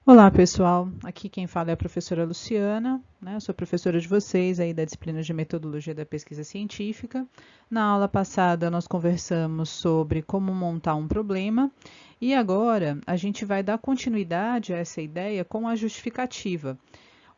Olá, pessoal. Aqui quem fala é a professora Luciana, né? Eu sou professora de vocês aí da disciplina de Metodologia da Pesquisa Científica. Na aula passada nós conversamos sobre como montar um problema e agora a gente vai dar continuidade a essa ideia com a justificativa.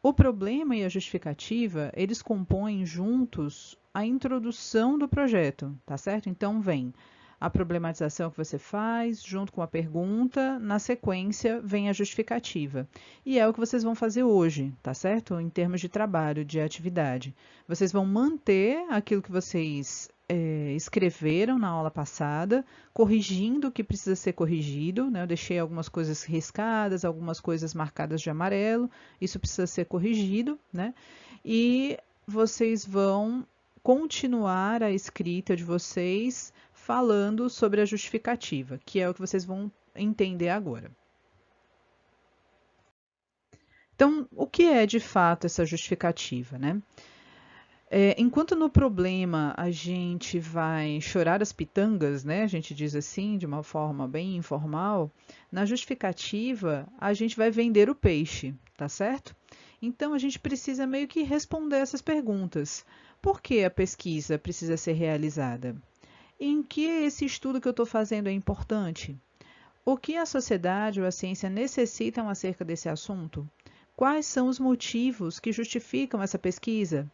O problema e a justificativa, eles compõem juntos a introdução do projeto, tá certo? Então vem a problematização que você faz, junto com a pergunta, na sequência vem a justificativa. E é o que vocês vão fazer hoje, tá certo? Em termos de trabalho, de atividade. Vocês vão manter aquilo que vocês escreveram na aula passada, corrigindo o que precisa ser corrigido, né? Eu deixei algumas coisas riscadas, algumas coisas marcadas de amarelo, isso precisa ser corrigido, né? E vocês vão continuar a escrita de vocês falando sobre a justificativa, que é o que vocês vão entender agora. Então, o que é de fato essa justificativa, né? Enquanto no problema a gente vai chorar as pitangas, né? A gente diz assim, de uma forma bem informal, na justificativa a gente vai vender o peixe, tá certo? Então a gente precisa meio que responder essas perguntas. Por que a pesquisa precisa ser realizada? Em que esse estudo que eu estou fazendo é importante? O que a sociedade ou a ciência necessitam acerca desse assunto? Quais são os motivos que justificam essa pesquisa?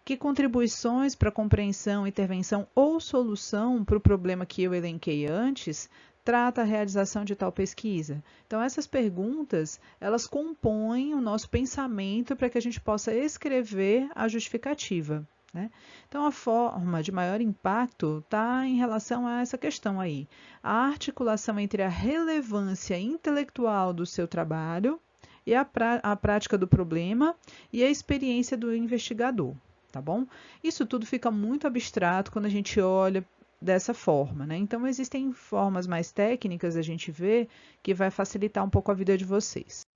Que contribuições para a compreensão, intervenção ou solução para o problema que eu elenquei antes trata a realização de tal pesquisa? Então, essas perguntas, elas compõem o nosso pensamento para que a gente possa escrever a justificativa, né? Então, a forma de maior impacto está em relação a essa questão aí. A articulação entre a relevância intelectual do seu trabalho e a prática do problema e a experiência do investigador, tá bom? Isso tudo fica muito abstrato quando a gente olha dessa forma, né? Então, existem formas mais técnicas da gente ver que vai facilitar um pouco a vida de vocês.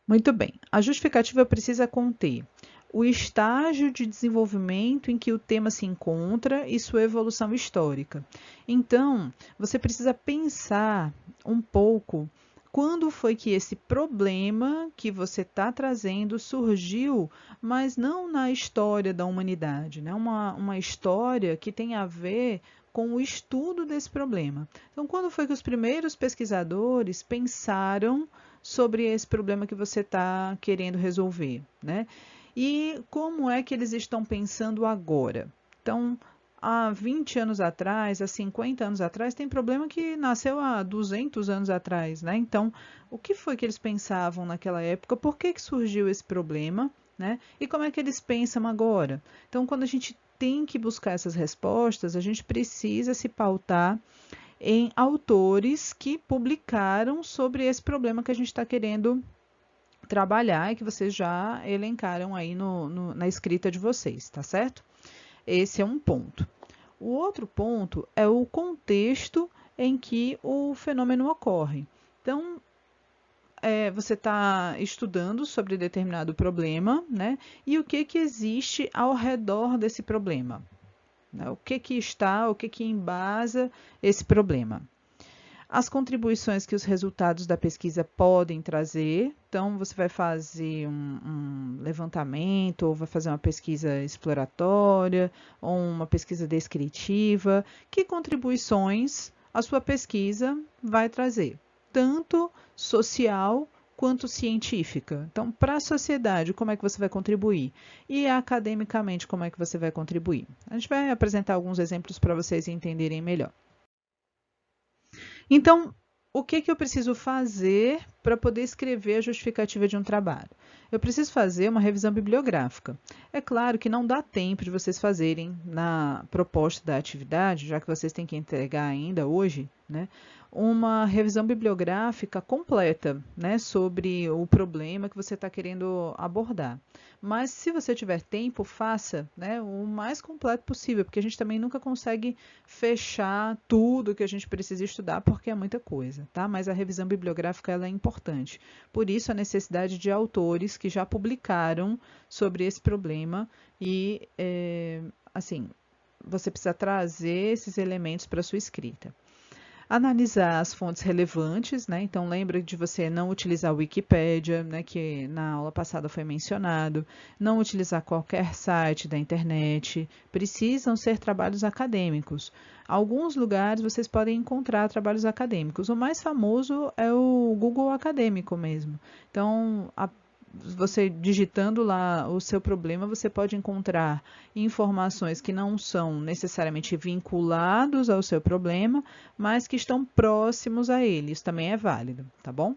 Muito bem, a justificativa precisa conter o estágio de desenvolvimento em que o tema se encontra e sua evolução histórica. Então, você precisa pensar um pouco quando foi que esse problema que você está trazendo surgiu, mas não na história da humanidade, né? Uma história que tem a ver com o estudo desse problema. Então, quando foi que os primeiros pesquisadores pensaram sobre esse problema que você está querendo resolver, né? E como é que eles estão pensando agora? Então, há 20 anos atrás, há 50 anos atrás, tem problema que nasceu há 200 anos atrás, né? Então, o que foi que eles pensavam naquela época? Por que surgiu esse problema, né? E como é que eles pensam agora? Então, quando a gente tem que buscar essas respostas, a gente precisa se pautar em autores que publicaram sobre esse problema que a gente está querendo trabalhar e que vocês já elencaram aí na escrita de vocês, tá certo? Esse é um ponto. O outro ponto é o contexto em que o fenômeno ocorre. Então, você está estudando sobre determinado problema, né? E o que, que existe ao redor desse problema? Né? O que embasa esse problema? As contribuições que os resultados da pesquisa podem trazer. Então, você vai fazer um levantamento, ou vai fazer uma pesquisa exploratória, ou uma pesquisa descritiva. Que contribuições a sua pesquisa vai trazer? Tanto social quanto científica. Então, para a sociedade, como é que você vai contribuir? E academicamente, como é que você vai contribuir? A gente vai apresentar alguns exemplos para vocês entenderem melhor. Então, o que, que eu preciso fazer para poder escrever a justificativa de um trabalho? Eu preciso fazer uma revisão bibliográfica. É claro que não dá tempo de vocês fazerem na proposta da atividade, já que vocês têm que entregar ainda hoje, né, uma revisão bibliográfica completa, né, sobre o problema que você está querendo abordar. Mas se você tiver tempo, faça, né, o mais completo possível, porque a gente também nunca consegue fechar tudo que a gente precisa estudar, porque é muita coisa, tá? Mas a revisão bibliográfica ela é importante. Por isso a necessidade de autores que já publicaram sobre esse problema e, assim, você precisa trazer esses elementos para a sua escrita. Analisar as fontes relevantes, né? Então lembra de você não utilizar a Wikipédia, né, que na aula passada foi mencionado, não utilizar qualquer site da internet, precisam ser trabalhos acadêmicos. Alguns lugares vocês podem encontrar trabalhos acadêmicos. O mais famoso é o Google Acadêmico mesmo. Então, você digitando lá o seu problema, você pode encontrar informações que não são necessariamente vinculados ao seu problema, mas que estão próximos a ele. Isso também é válido, tá bom?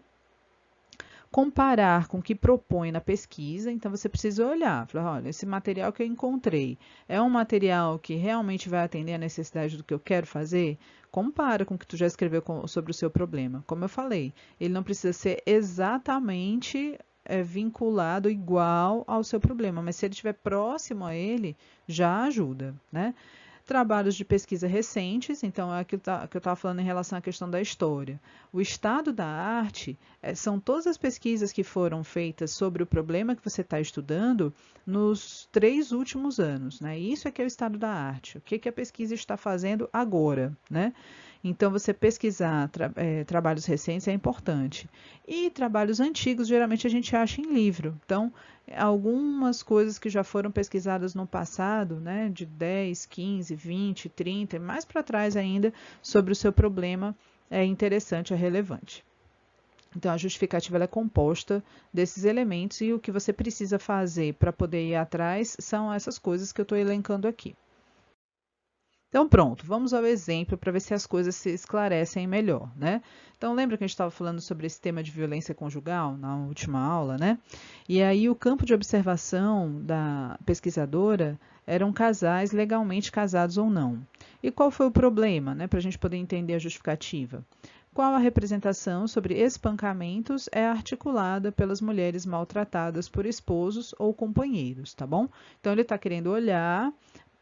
Comparar com o que propõe na pesquisa, então você precisa olhar, falar, olha, esse material que eu encontrei é um material que realmente vai atender a necessidade do que eu quero fazer? Compara com o que tu já escreveu sobre o seu problema. Como eu falei, ele não precisa ser exatamente vinculado igual ao seu problema, mas se ele estiver próximo a ele, já ajuda, né? Trabalhos de pesquisa recentes, então é aquilo que eu estava falando em relação à questão da história. O estado da arte são todas as pesquisas que foram feitas sobre o problema que você está estudando nos 3 últimos anos, né? Isso é que é o estado da arte. O que, que a pesquisa está fazendo agora, né? Então, você pesquisar trabalhos recentes é importante. E trabalhos antigos, geralmente, a gente acha em livro. Então, algumas coisas que já foram pesquisadas no passado, né, de 10, 15, 20, 30, e mais para trás ainda, sobre o seu problema, é interessante, é relevante. Então, a justificativa ela é composta desses elementos e o que você precisa fazer para poder ir atrás são essas coisas que eu estou elencando aqui. Então, pronto, vamos ao exemplo para ver se as coisas se esclarecem melhor, né? Então, lembra que a gente estava falando sobre esse tema de violência conjugal na última aula, né? E aí, o campo de observação da pesquisadora eram casais legalmente casados ou não. E qual foi o problema, né? Para a gente poder entender a justificativa. Qual a representação sobre espancamentos é articulada pelas mulheres maltratadas por esposos ou companheiros, tá bom? Então, ele está querendo olhar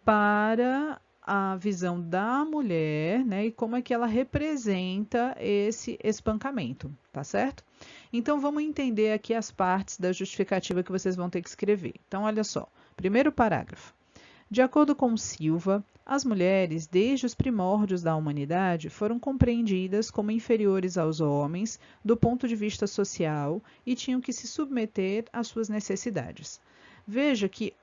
para a visão da mulher, né, e como é que ela representa esse espancamento, tá certo? Então, vamos entender aqui as partes da justificativa que vocês vão ter que escrever. Então, olha só, primeiro parágrafo. De acordo com Silva, as mulheres, desde os primórdios da humanidade, foram compreendidas como inferiores aos homens do ponto de vista social e tinham que se submeter às suas necessidades. Veja que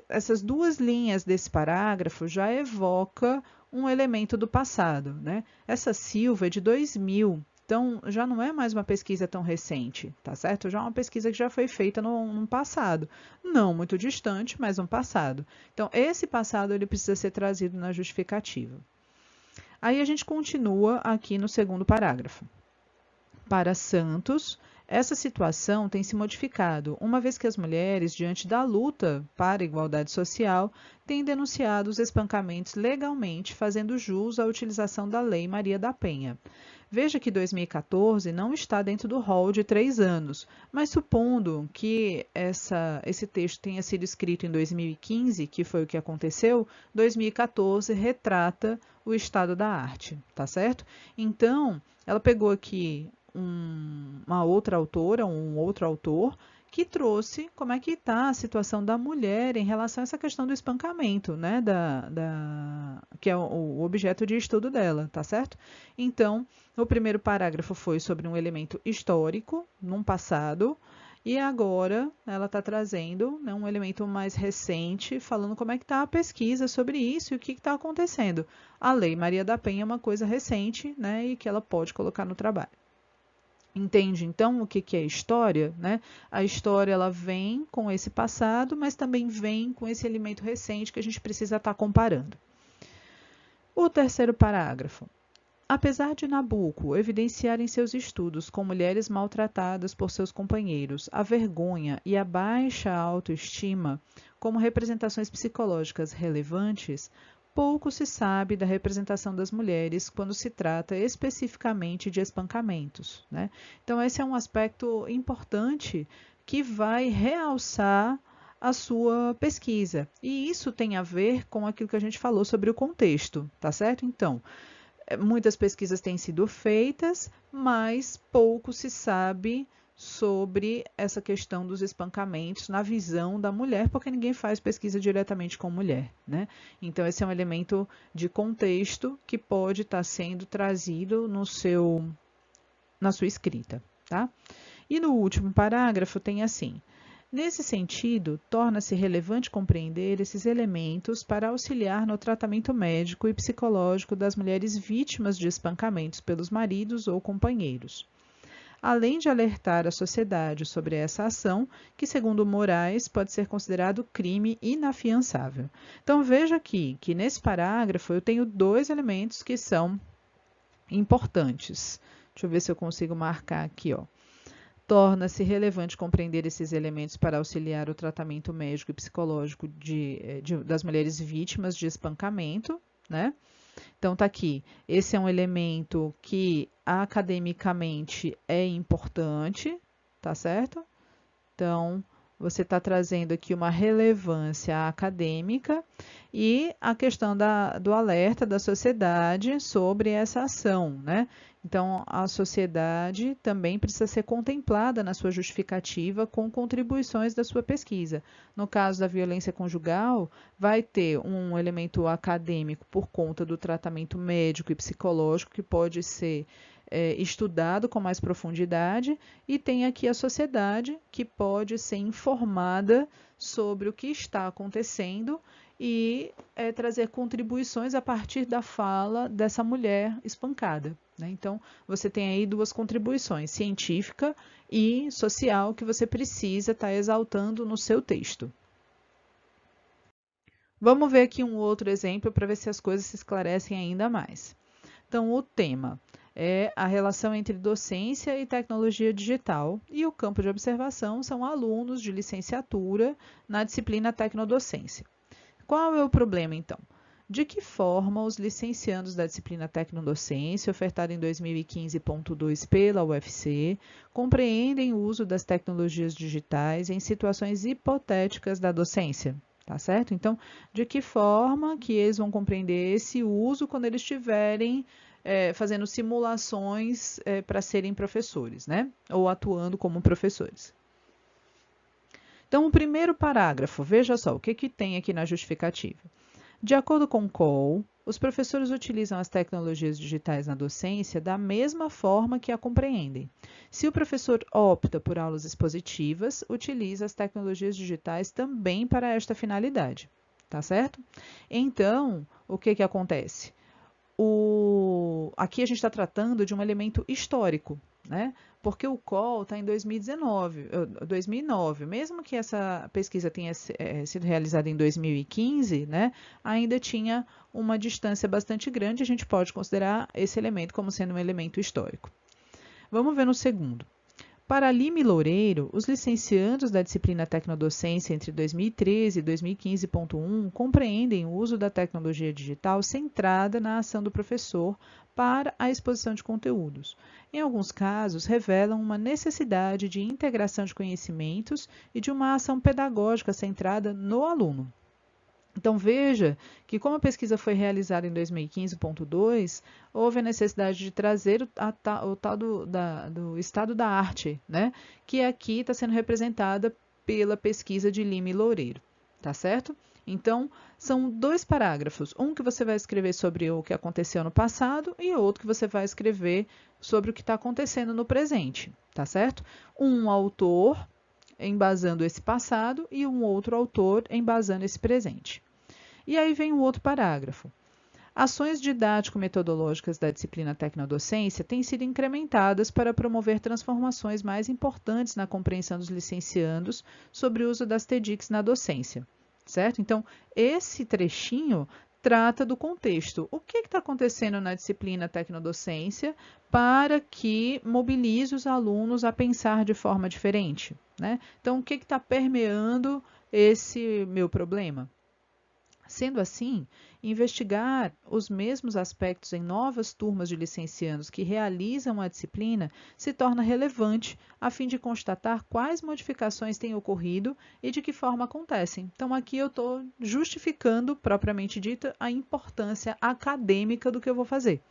essas 2 linhas desse parágrafo já evoca um elemento do passado, né? Essa Silva é de 2000, então já não é mais uma pesquisa tão recente, tá certo? Já é uma pesquisa que já foi feita no passado, não muito distante, mas no passado. Então esse passado ele precisa ser trazido na justificativa. Aí a gente continua aqui no segundo parágrafo. Para Santos, essa situação tem se modificado, uma vez que as mulheres, diante da luta para a igualdade social, têm denunciado os espancamentos legalmente, fazendo jus à utilização da Lei Maria da Penha. Veja que 2014 não está dentro do rol de 3 anos, mas supondo que esse texto tenha sido escrito em 2015, que foi o que aconteceu, 2014 retrata o estado da arte, tá certo? Então, ela pegou aqui uma outra autora, um outro autor, que trouxe como é que está a situação da mulher em relação a essa questão do espancamento, né, que é o objeto de estudo dela, tá certo? Então, o primeiro parágrafo foi sobre um elemento histórico, num passado, e agora ela está trazendo, né, um elemento mais recente, falando como é que está a pesquisa sobre isso e o que está acontecendo. A Lei Maria da Penha é uma coisa recente, né, e que ela pode colocar no trabalho. Entende, então, o que é história, né? A história, ela vem com esse passado, mas também vem com esse elemento recente que a gente precisa estar comparando. O terceiro parágrafo. Apesar de Nabucco evidenciar em seus estudos com mulheres maltratadas por seus companheiros a vergonha e a baixa autoestima como representações psicológicas relevantes, pouco se sabe da representação das mulheres quando se trata especificamente de espancamentos, né? Então, esse é um aspecto importante que vai realçar a sua pesquisa. E isso tem a ver com aquilo que a gente falou sobre o contexto, tá certo? Então, muitas pesquisas têm sido feitas, mas pouco se sabe sobre essa questão dos espancamentos na visão da mulher, porque ninguém faz pesquisa diretamente com mulher, né? Então, esse é um elemento de contexto que pode estar sendo trazido na sua escrita, tá? E no último parágrafo tem assim: nesse sentido, torna-se relevante compreender esses elementos para auxiliar no tratamento médico e psicológico das mulheres vítimas de espancamentos pelos maridos ou companheiros, além de alertar a sociedade sobre essa ação, que, segundo Moraes, pode ser considerado crime inafiançável. Então, veja aqui que nesse parágrafo eu tenho dois elementos que são importantes. Deixa eu ver se eu consigo marcar aqui, ó. Torna-se relevante compreender esses elementos para auxiliar o tratamento médico e psicológico das mulheres vítimas de espancamento, né? Então, tá aqui. Esse é um elemento que academicamente é importante, tá certo? Então, você está trazendo aqui uma relevância acadêmica e a questão do alerta da sociedade sobre essa ação, né? Então, a sociedade também precisa ser contemplada na sua justificativa com contribuições da sua pesquisa. No caso da violência conjugal, vai ter um elemento acadêmico por conta do tratamento médico e psicológico que pode ser estudado com mais profundidade, e tem aqui a sociedade que pode ser informada sobre o que está acontecendo e trazer contribuições a partir da fala dessa mulher espancada, né? Então, você tem aí duas contribuições, científica e social, que você precisa estar exaltando no seu texto. Vamos ver aqui um outro exemplo para ver se as coisas se esclarecem ainda mais. Então, o tema é a relação entre docência e tecnologia digital, e o campo de observação são alunos de licenciatura na disciplina Tecnodocência. Qual é o problema, então? De que forma os licenciandos da disciplina Tecnodocência, ofertada em 2015.2 pela UFC, compreendem o uso das tecnologias digitais em situações hipotéticas da docência? Tá certo? Então, de que forma que eles vão compreender esse uso quando eles estiverem fazendo simulações para serem professores, né? Ou atuando como professores. Então, o primeiro parágrafo, veja só o que tem aqui na justificativa. De acordo com Cole, os professores utilizam as tecnologias digitais na docência da mesma forma que a compreendem. Se o professor opta por aulas expositivas, utiliza as tecnologias digitais também para esta finalidade, tá certo? Então, o que acontece? Aqui a gente está tratando de um elemento histórico, né? Porque o Cole está em 2009. Mesmo que essa pesquisa tenha sido realizada em 2015, né? Ainda tinha uma distância bastante grande, a gente pode considerar esse elemento como sendo um elemento histórico. Vamos ver no segundo. Para Lima e Loureiro, os licenciandos da disciplina Tecnodocência entre 2013 e 2015.1 compreendem o uso da tecnologia digital centrada na ação do professor para a exposição de conteúdos. Em alguns casos, revelam uma necessidade de integração de conhecimentos e de uma ação pedagógica centrada no aluno. Então, veja que, como a pesquisa foi realizada em 2015.2, houve a necessidade de trazer o tal do estado da arte, né? Que aqui está sendo representada pela pesquisa de Lima e Loureiro, tá certo? Então, são dois parágrafos, um que você vai escrever sobre o que aconteceu no passado e outro que você vai escrever sobre o que está acontecendo no presente, tá certo? Um autor embasando esse passado e um outro autor embasando esse presente. E aí vem o outro parágrafo. Ações didático-metodológicas da disciplina Tecnodocência têm sido incrementadas para promover transformações mais importantes na compreensão dos licenciandos sobre o uso das TEDx na docência, certo? Então, esse trechinho trata do contexto. O que está acontecendo na disciplina Tecnodocência para que mobilize os alunos a pensar de forma diferente, né? Então, o que está permeando esse meu problema? Sendo assim, investigar os mesmos aspectos em novas turmas de licenciandos que realizam a disciplina se torna relevante a fim de constatar quais modificações têm ocorrido e de que forma acontecem. Então, aqui eu estou justificando, propriamente dita, a importância acadêmica do que eu vou fazer.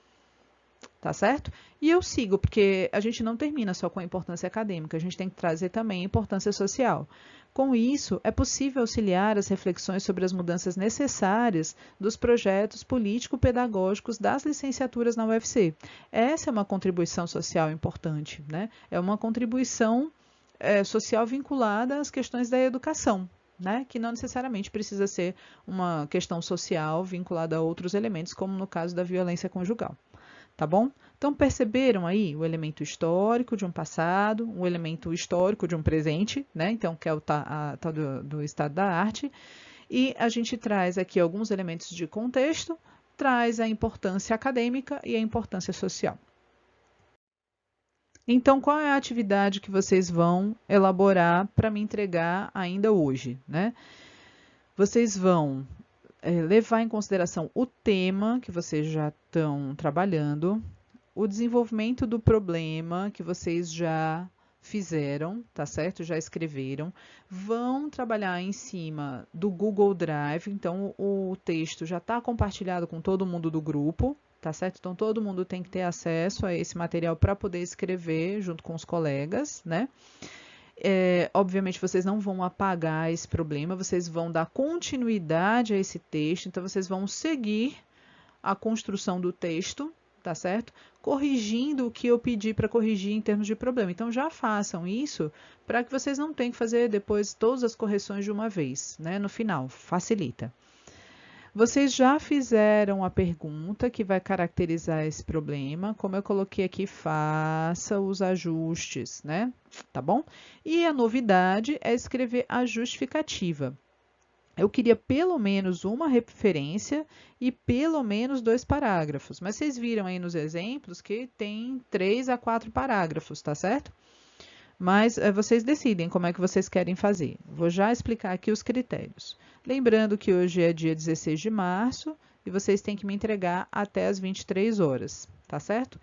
tá certo? E eu sigo, porque a gente não termina só com a importância acadêmica, a gente tem que trazer também a importância social. Com isso, é possível auxiliar as reflexões sobre as mudanças necessárias dos projetos político-pedagógicos das licenciaturas na UFC. Essa é uma contribuição social importante, né? É uma contribuição social vinculada às questões da educação, né? Que não necessariamente precisa ser uma questão social vinculada a outros elementos, como no caso da violência conjugal. Tá bom? Então, perceberam aí o elemento histórico de um passado, o elemento histórico de um presente, né? Então, que é o tal do estado da arte. E a gente traz aqui alguns elementos de contexto, traz a importância acadêmica e a importância social. Então, qual é a atividade que vocês vão elaborar para me entregar ainda hoje, né? Vocês vão levar em consideração o tema que vocês já estão trabalhando, o desenvolvimento do problema que vocês já fizeram, tá certo? Já escreveram. Vão trabalhar em cima do Google Drive, então o texto já está compartilhado com todo mundo do grupo, tá certo? Então todo mundo tem que ter acesso a esse material para poder escrever junto com os colegas, né? Obviamente, vocês não vão apagar esse problema, vocês vão dar continuidade a esse texto, então vocês vão seguir a construção do texto, tá certo? Corrigindo o que eu pedi para corrigir em termos de problema. Então, já façam isso para que vocês não tenham que fazer depois todas as correções de uma vez, né? No final, facilita. Vocês já fizeram a pergunta que vai caracterizar esse problema, como eu coloquei aqui, faça os ajustes, né? Tá bom? E a novidade é escrever a justificativa. Eu queria pelo menos uma referência e pelo menos 2 parágrafos, mas vocês viram aí nos exemplos que tem 3 a 4 parágrafos, tá certo? Mas vocês decidem como é que vocês querem fazer. Vou já explicar aqui os critérios. Lembrando que hoje é dia 16 de março e vocês têm que me entregar até as 23 horas, tá certo? O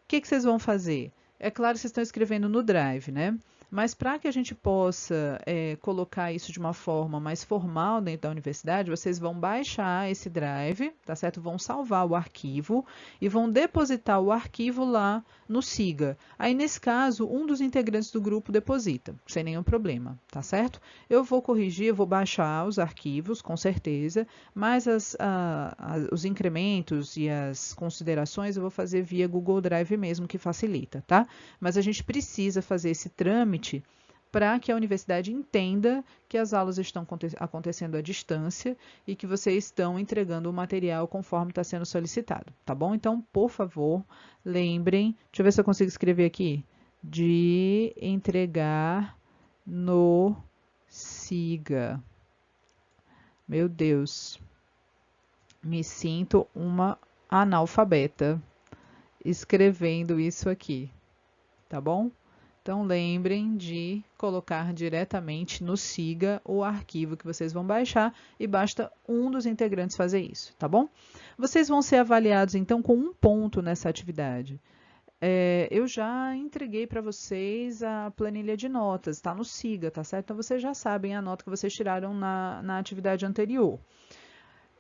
que vocês vão fazer? É claro que vocês estão escrevendo no Drive, né? Mas para que a gente possa colocar isso de uma forma mais formal dentro da universidade, vocês vão baixar esse Drive, tá certo? Vão salvar o arquivo e vão depositar o arquivo lá no Siga. Aí, nesse caso, um dos integrantes do grupo deposita, sem nenhum problema, tá certo? Eu vou corrigir, eu vou baixar os arquivos, com certeza, mas os incrementos e as considerações eu vou fazer via Google Drive mesmo, que facilita, tá? Mas a gente precisa fazer esse trâmite para que a universidade entenda que as aulas estão acontecendo à distância e que vocês estão entregando o material conforme está sendo solicitado, tá bom? Então, por favor, lembrem, deixa eu ver se eu consigo escrever aqui, de entregar no Siga. Meu Deus, me sinto uma analfabeta escrevendo isso aqui, tá bom? Então, lembrem de colocar diretamente no Siga o arquivo que vocês vão baixar e basta um dos integrantes fazer isso, tá bom? Vocês vão ser avaliados, então, com 1 ponto nessa atividade. Eu já entreguei para vocês a planilha de notas, está no Siga, tá certo? Então, vocês já sabem a nota que vocês tiraram na atividade anterior.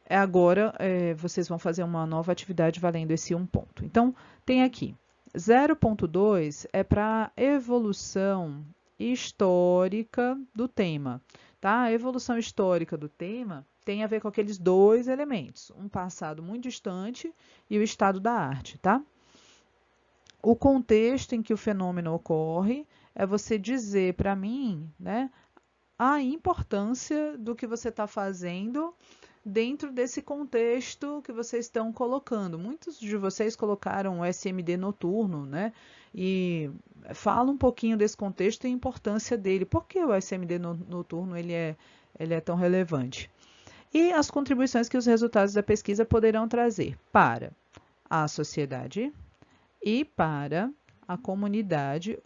Agora, vocês vão fazer uma nova atividade valendo esse 1 ponto. Então, tem aqui. 0.2 é para evolução histórica do tema, tá? A evolução histórica do tema tem a ver com aqueles 2 elementos, um passado muito distante e o estado da arte, tá? O contexto em que o fenômeno ocorre é você dizer para mim, né, a importância do que você está fazendo dentro desse contexto que vocês estão colocando. Muitos de vocês colocaram o SMD noturno, né? E fala um pouquinho desse contexto e a importância dele. Por que o SMD noturno ele é tão relevante? E as contribuições que os resultados da pesquisa poderão trazer para a sociedade e para a comunidade,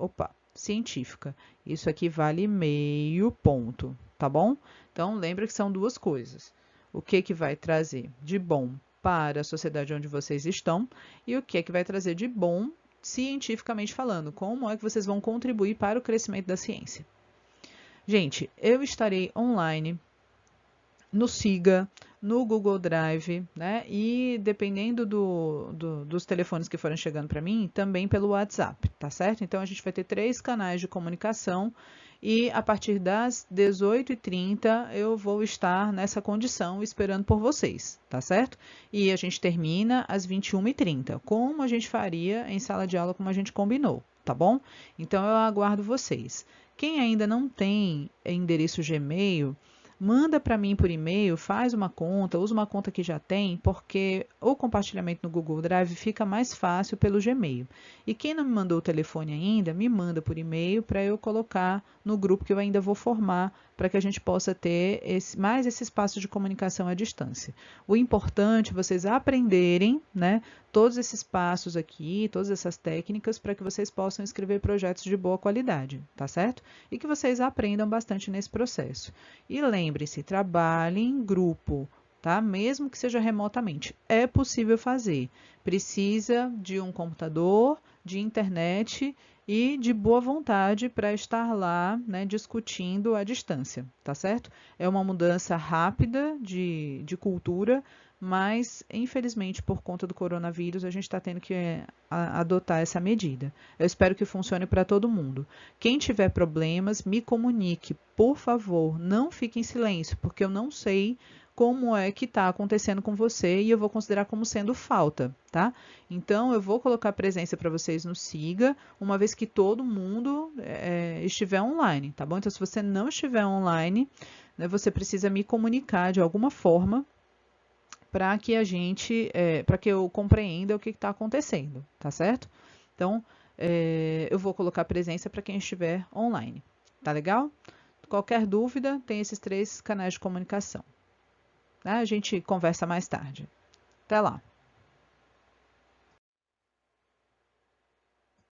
científica. Isso aqui vale meio ponto, tá bom? Então, lembra que são 2 coisas. O que vai trazer de bom para a sociedade onde vocês estão e o que vai trazer de bom cientificamente falando. Como é que vocês vão contribuir para o crescimento da ciência. Gente, eu estarei online no Siga, no Google Drive, né? E dependendo dos telefones que forem chegando para mim, também pelo WhatsApp, tá certo? Então a gente vai ter 3 canais de comunicação e a partir das 18h30 eu vou estar nessa condição esperando por vocês, tá certo? E a gente termina às 21h30, como a gente faria em sala de aula, como a gente combinou, tá bom? Então eu aguardo vocês. Quem ainda não tem endereço Gmail, manda para mim por e-mail, faz uma conta, usa uma conta que já tem, porque o compartilhamento no Google Drive fica mais fácil pelo Gmail. E quem não me mandou o telefone ainda, me manda por e-mail para eu colocar no grupo que eu ainda vou formar, para que a gente possa ter mais esse espaço de comunicação à distância. O importante é vocês aprenderem, né, todos esses passos aqui, todas essas técnicas, para que vocês possam escrever projetos de boa qualidade, tá certo? E que vocês aprendam bastante nesse processo. E lembre-se, trabalhe em grupo, tá? Mesmo que seja remotamente, é possível fazer. Precisa de um computador, de internet e de boa vontade para estar lá, né, discutindo à distância, tá certo? É uma mudança rápida de cultura, mas infelizmente por conta do coronavírus a gente está tendo que adotar essa medida. Eu espero que funcione para todo mundo. Quem tiver problemas, me comunique, por favor, não fique em silêncio, porque eu não sei como é que está acontecendo com você e eu vou considerar como sendo falta, tá? Então, eu vou colocar presença para vocês no Siga, uma vez que todo mundo estiver online, tá bom? Então, se você não estiver online, né, você precisa me comunicar de alguma forma para que para que eu compreenda o que está acontecendo, tá certo? Então, eu vou colocar presença para quem estiver online, tá legal? Qualquer dúvida, tem esses 3 canais de comunicação. Tá? A gente conversa mais tarde. Até lá!